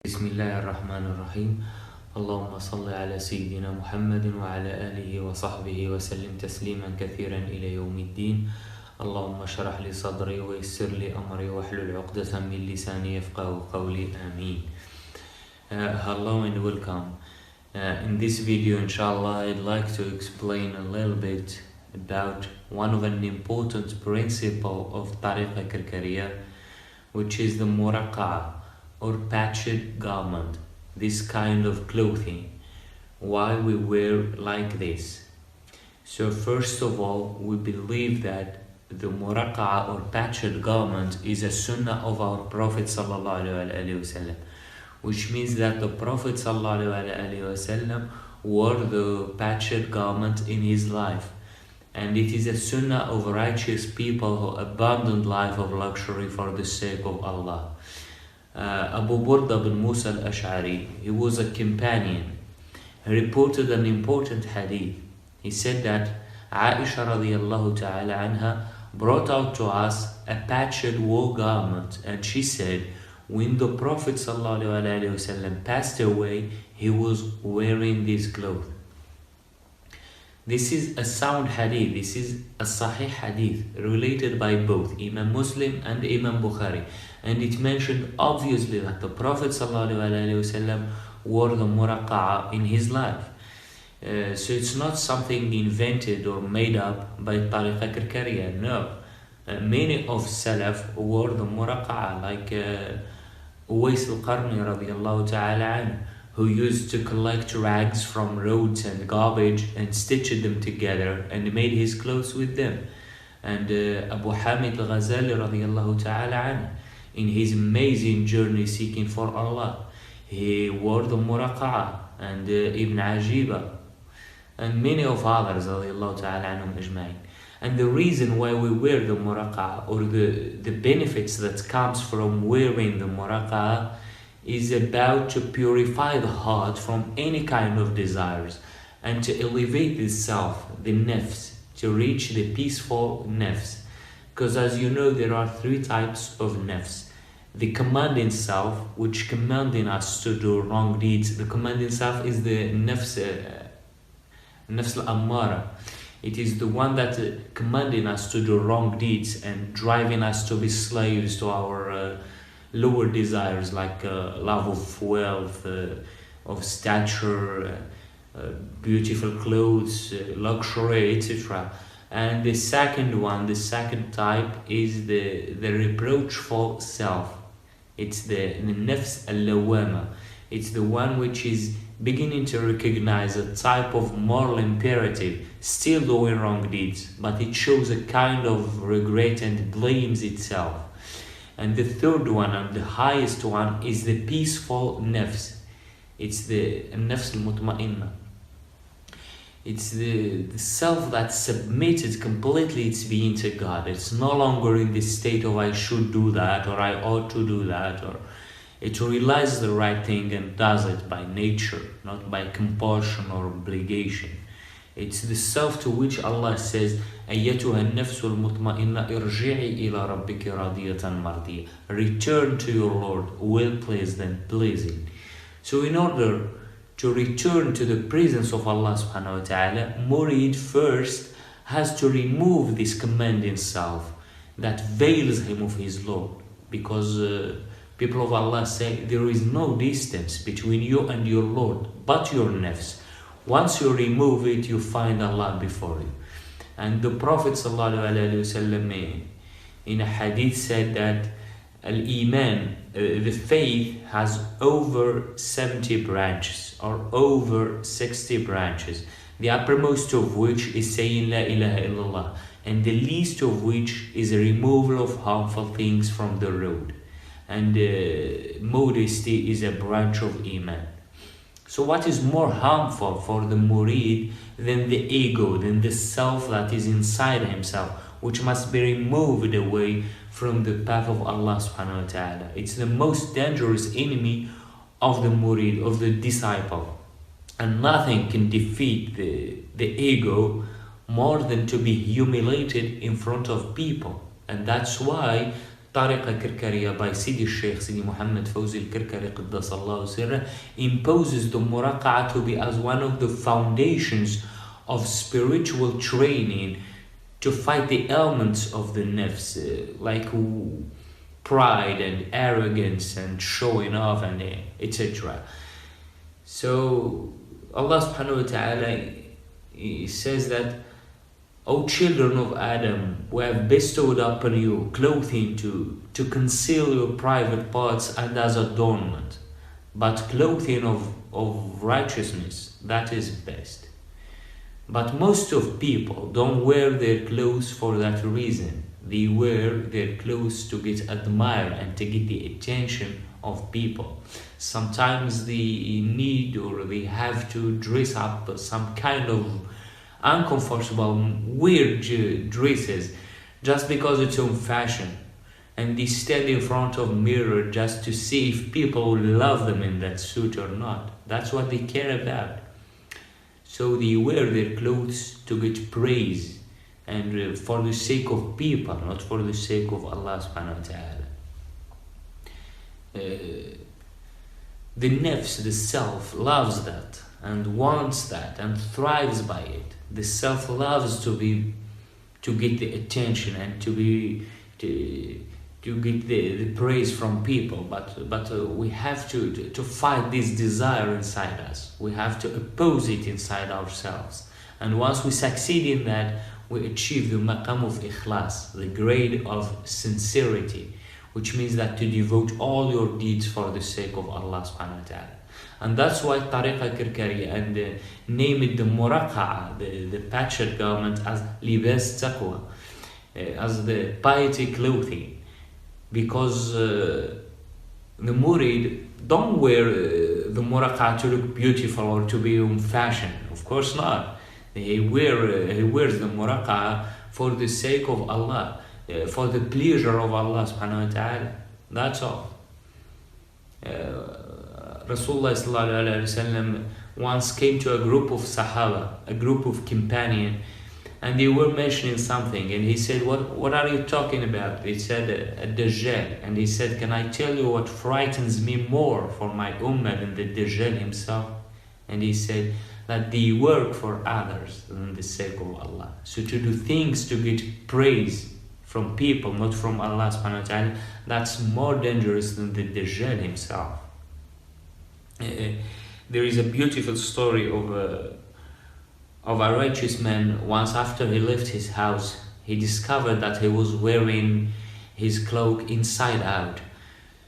بسم الله الرحمن الرحيم. اللهم صل على سيدنا محمد وعلى آله وصحبه وسلم تسليما كثيرا إلى يوم الدين. اللهم اشرح لي صدري ويسر لي أمري واحلل عقدة من لساني يفقهوا قولي آمين. Hello and welcome. In this video, inshallah, I'd like to explain a little bit about one of an important principle of Tariqa Karkariya, which is the Muraqa'a, or patched garment, this kind of clothing, why we wear like this. So first of all, we believe that the Muraqa'a or patched garment is a sunnah of our Prophet ﷺ, which means that the Prophet ﷺ wore the patched garment in his life, and it is a sunnah of righteous people who abandoned life of luxury for the sake of Allah. Abu Burda bin Musa al-Ash'ari, he was a companion. He reported an important hadith. He said that Aisha radiyallahu ta'ala anha brought out to us a patched wool garment, and she said, when the Prophet sallallahu alaihi wasallam passed away, he was wearing this cloth. This is a sound hadith, this is a sahih hadith related by both Imam Muslim and Imam Bukhari, and it mentioned obviously that the Prophet ﷺ wore the Muraqa'a in his life. So it's not something invented or made up by Tariqa Karkariya, no. Many of Salaf wore the Muraqa'a, like Uwais al-Qarni radiyallahu ta'ala anhu, who used to collect rags from roads and garbage and stitched them together and made his clothes with them. And Abu Hamid al-Ghazali radiyallahu ta'ala anhu, in his amazing journey seeking for Allah, he wore the Muraqa'a, and Ibn Ajiba and many of others radiyallahu ta'ala anhum ajma'in. And the reason why we wear the Muraqa'a, or the benefits that comes from wearing the Muraqa'a, is about to purify the heart from any kind of desires and to elevate the self, the nafs, to reach the peaceful nafs. Because as you know, there are three types of nafs. The commanding self, which commanding us to do wrong deeds. The commanding self is the nafs al-ammara. It is the one that commanding us to do wrong deeds and driving us to be slaves to our lower desires, like love of wealth, of stature, beautiful clothes, luxury, etc. And the second one, the second type, is the reproachful self. It's the nafs al-lawama. It's the one which is beginning to recognize a type of moral imperative, still doing wrong deeds, but it shows a kind of regret and blames itself. And the third one, and the highest one, is the peaceful nafs. It's the nafs al-mutma'inna. It's the self that submitted completely its being to God. It's no longer in the state of I should do that, or I ought to do that, or it realizes the right thing and does it by nature, not by compulsion or obligation. It's the self to which Allah says, أَيَّتُهَا النَّفْسُ الْمُطْمَئِنَّةِ ارْجِعِي إِلَى رَبِّكِ رَاضِيَةً مَرْضِيَّةً. Return to your Lord, well pleased and pleasing. So in order to return to the presence of Allah subhanahu wa ta'ala, Murid first has to remove this commanding self that veils him of his Lord, because people of Allah say there is no distance between you and your Lord but your nafs. Once you remove it, you find Allah before you. And the Prophet ﷺ in a hadith said that Al-Iman, the faith, has over 70 branches or over 60 branches, the uppermost of which is saying La ilaha illallah, and the least of which is a removal of harmful things from the road. And modesty is a branch of Iman. So what is more harmful for the murid than the ego, than the self that is inside himself, which must be removed away from the path of Allah subhanahu wa ta'ala? It's the most dangerous enemy of the murid, of the disciple. And nothing can defeat the ego more than to be humiliated in front of people. And that's why Tariqa Karkariya by Sidi Sheikh Sidi Muhammad Fawzi al-Karkari Qaddasallahu Sirra imposes the Muraqa'a to be as one of the foundations of spiritual training to fight the elements of the nafs, like pride and arrogance and showing off and etc. So Allah subhanahu wa ta'ala, He says that, O children of Adam, we have bestowed upon you clothing to conceal your private parts and as adornment, but clothing of righteousness, that is best. But most of people don't wear their clothes for that reason. They wear their clothes to get admired and to get the attention of people. Sometimes they need or they have to dress up some kind of uncomfortable, weird dresses just because it's on fashion. And they stand in front of a mirror just to see if people will love them in that suit or not. That's what they care about. So they wear their clothes to get praise and for the sake of people, not for the sake of Allah subhanahu wa ta'ala. The nafs, the self, loves that and wants that and thrives by it. The self loves to get the attention and to get the praise from people, but we have to fight this desire inside us. We have to oppose it inside ourselves, and once we succeed in that, we achieve the maqam of ikhlas, the grade of sincerity, which means that to devote all your deeds for the sake of Allah subhanahu wa ta'ala. And that's why Tariqa Karkariya and name it the Muraqa'a, the patched garment, as libas taqwa, as the piety clothing, because the murid don't wear the Muraqa'a to look beautiful or to be in fashion. Of course not. He wears the Muraqa'a for the sake of Allah, for the pleasure of Allah subhanahu wa ta'ala. That's all. Rasulullah sallallahu alaihi wasallam once came to a group of Sahaba, a group of companions, and they were mentioning something, and he said, what are you talking about? They said, a Dajjal. And he said, can I tell you what frightens me more for my ummah than the Dajjal himself? And he said that they work for others than the sake of Allah. So to do things to get praise from people, not from Allah subhanahu wa ta'ala, that's more dangerous than the Dajjal himself. There is a beautiful story of a righteous man. Once after he left his house, he discovered that he was wearing his cloak inside out.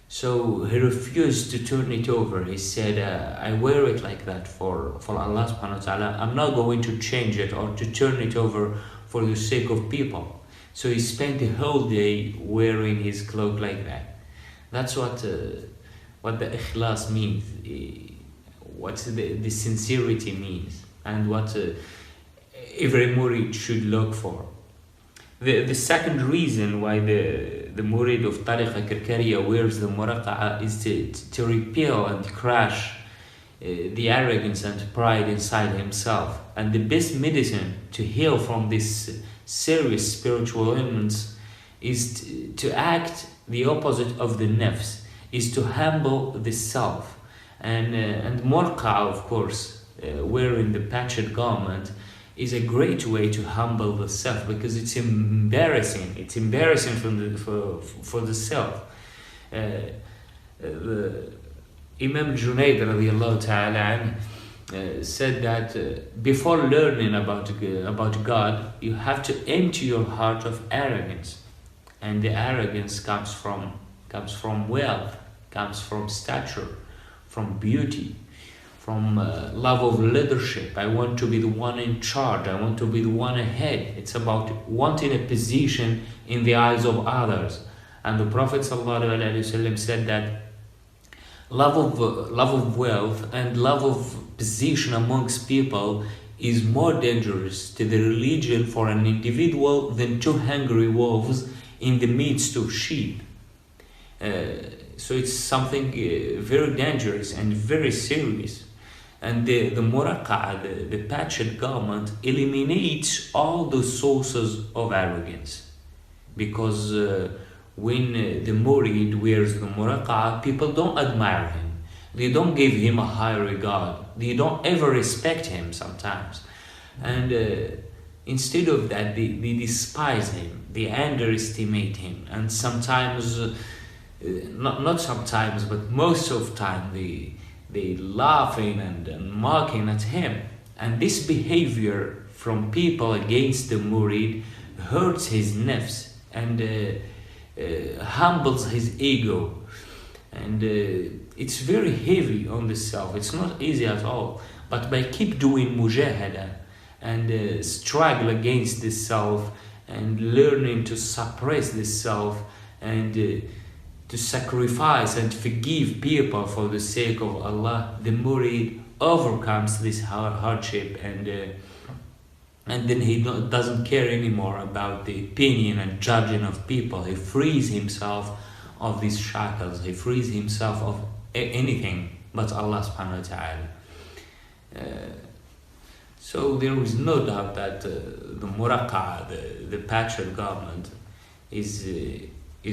So he refused to turn it over. He said, I wear it like that for Allah subhanahu wa ta'ala. I'm not going to change it or to turn it over for the sake of people. So he spent the whole day wearing his cloak like that. That's what the ikhlas means, what the sincerity means, and what every murid should look for. The second reason why the murid of Tariqa Karkariya wears the Muraqa'a is to repel and crush the arrogance and pride inside himself. And the best medicine to heal from these serious spiritual ailments is to act the opposite of the nafs, is to humble the self. And Muraqa'a, of course, wearing the patched garment, is a great way to humble the self, because it's embarrassing. It's embarrassing for the self. The Imam Junayd radiallahu ta'ala said that before learning about God, you have to empty your heart of arrogance, and the arrogance comes from wealth, comes from stature, from beauty, from love of leadership. I want to be the one in charge. I want to be the one ahead. It's about wanting a position in the eyes of others. And the Prophet ﷺ said that love of wealth and love of position amongst people is more dangerous to the religion for an individual than two hungry wolves in the midst of sheep. So it's something very dangerous and very serious. And the Muraqa'a, the patched garment, eliminates all the sources of arrogance. Because when the murid wears the Muraqa'a, people don't admire him. They don't give him a high regard. They don't ever respect him sometimes. And instead of that, they despise him. They underestimate him. And sometimes, not sometimes, but most of the time, they laughing and mocking at him. And this behavior from people against the murid hurts his nafs and humbles his ego. And it's very heavy on the self. It's not easy at all. But by keep doing mujahada and struggle against the self and learning to suppress the self and to sacrifice and forgive people for the sake of Allah, the murid overcomes this hardship and then he doesn't care anymore about the opinion and judging of people. He frees himself of these shackles. He frees himself of anything but Allah subhanahu wa ta'ala. So there is no doubt that the Muraqa'a, the patriot government, is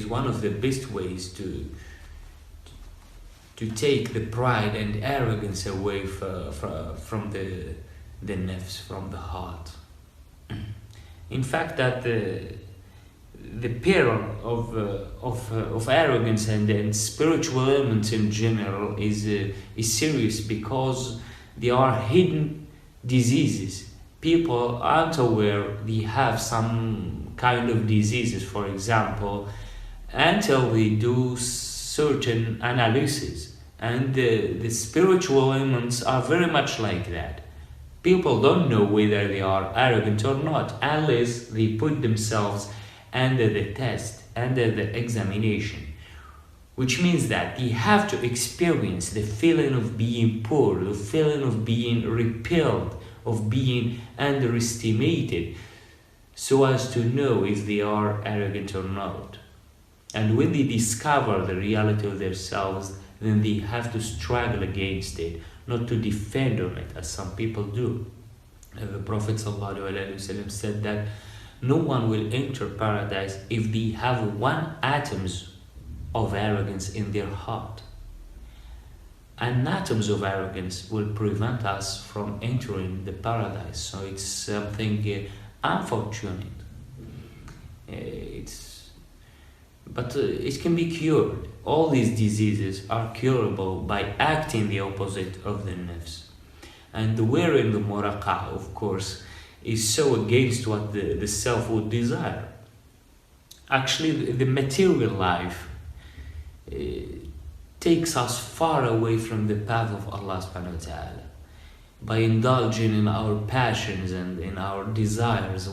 one of the best ways to take the pride and arrogance away from the nafs, from the heart. In fact, that the peril of arrogance and spiritual elements in general is serious because they are hidden diseases. People aren't aware they have some kind of diseases, for example, until they do certain analysis. And the spiritual elements are very much like that. People don't know whether they are arrogant or not unless they put themselves under the test, under the examination, which means that they have to experience the feeling of being poor, the feeling of being repelled, of being underestimated, so as to know if they are arrogant or not. And when they discover the reality of themselves, then they have to struggle against it, not to defend on it, as some people do. The Prophet ﷺ said that no one will enter paradise if they have 1 atom of arrogance in their heart. And atoms of arrogance will prevent us from entering the paradise. So it's something unfortunate. But it can be cured. All these diseases are curable by acting the opposite of the nafs. And wearing the Muraqa'a, of course, is so against what the self would desire. Actually, the material life takes us far away from the path of Allah subhanahu wa ta'ala. By indulging in our passions and in our desires,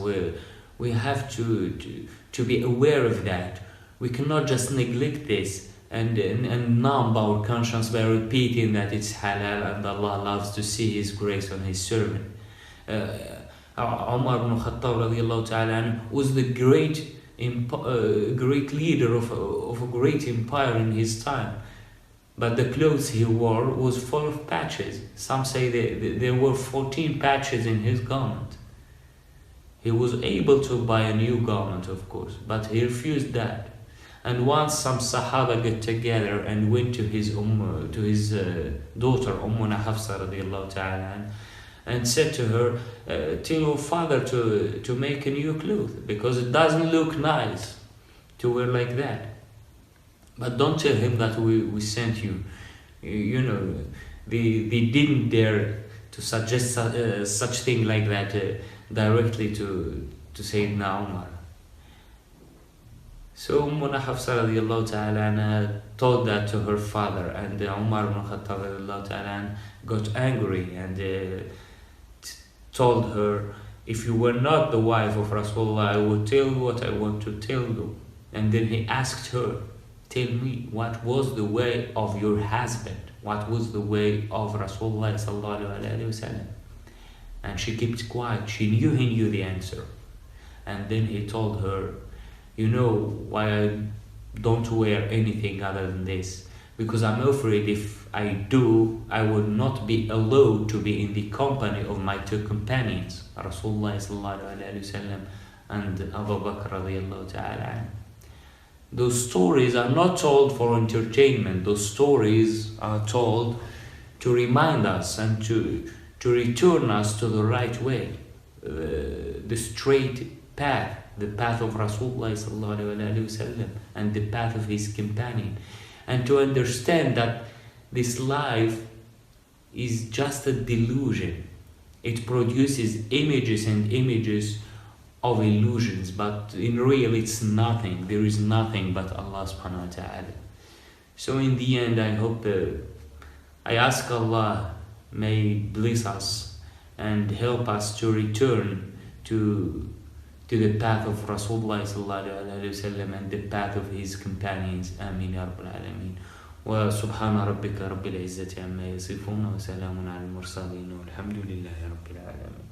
we have to be aware of that. We cannot just neglect this and numb our conscience by repeating that it's halal and Allah loves to see His grace on His servant. Umar ibn Khattab radiallahu ta'ala was the great leader of a great empire in his time. But the clothes he wore was full of patches. Some say there were 14 patches in his garment. He was able to buy a new garment, of course, but he refused that. And once some Sahaba got together and went to his daughter Ummuna Hafsa radiallahu ta'ala and said to her, tell your father to make a new clothes because it doesn't look nice to wear like that. But don't tell him that we sent you. You know, they didn't dare to suggest such thing like that directly to Sayyidina Umar. So Ummuna Hafsa radiallahu ta'ala told that to her father, and Umar ibn Khattab radiallahu ta'ala got angry and told her, if you were not the wife of Rasulullah, I would tell you what I want to tell you. And then he asked her, tell me, what was the way of your husband? What was the way of Rasulullah sallallahu alaihi wasallam? And she kept quiet. She knew he knew the answer. And then he told her, you know why I don't wear anything other than this? Because I'm afraid if I do, I would not be allowed to be in the company of my 2 companions, Rasulullah sallallahu alaihi wasallam and Abu Bakr radiallahu ta'ala. Those stories are not told for entertainment. Those stories are told to remind us and to return us to the right way, the straight path, the path of Rasulullah sallallahu alaihi wasallam, and the path of his companion, and to understand that this life is just a delusion. It produces images and images of illusions, but in real it's nothing. There is nothing but Allah subhanahu wa ta'ala. So in the end, I ask Allah may bless us and help us to return to the path of Rasulullah sallallahu alaihi wasallam and the path of his companions. Ameen ya Rabbal Alameen. Wa subhana rabbika rabbil izzati amma yasifun wa salamun ala al-mursalin walhamdulillahi rabbil alamin.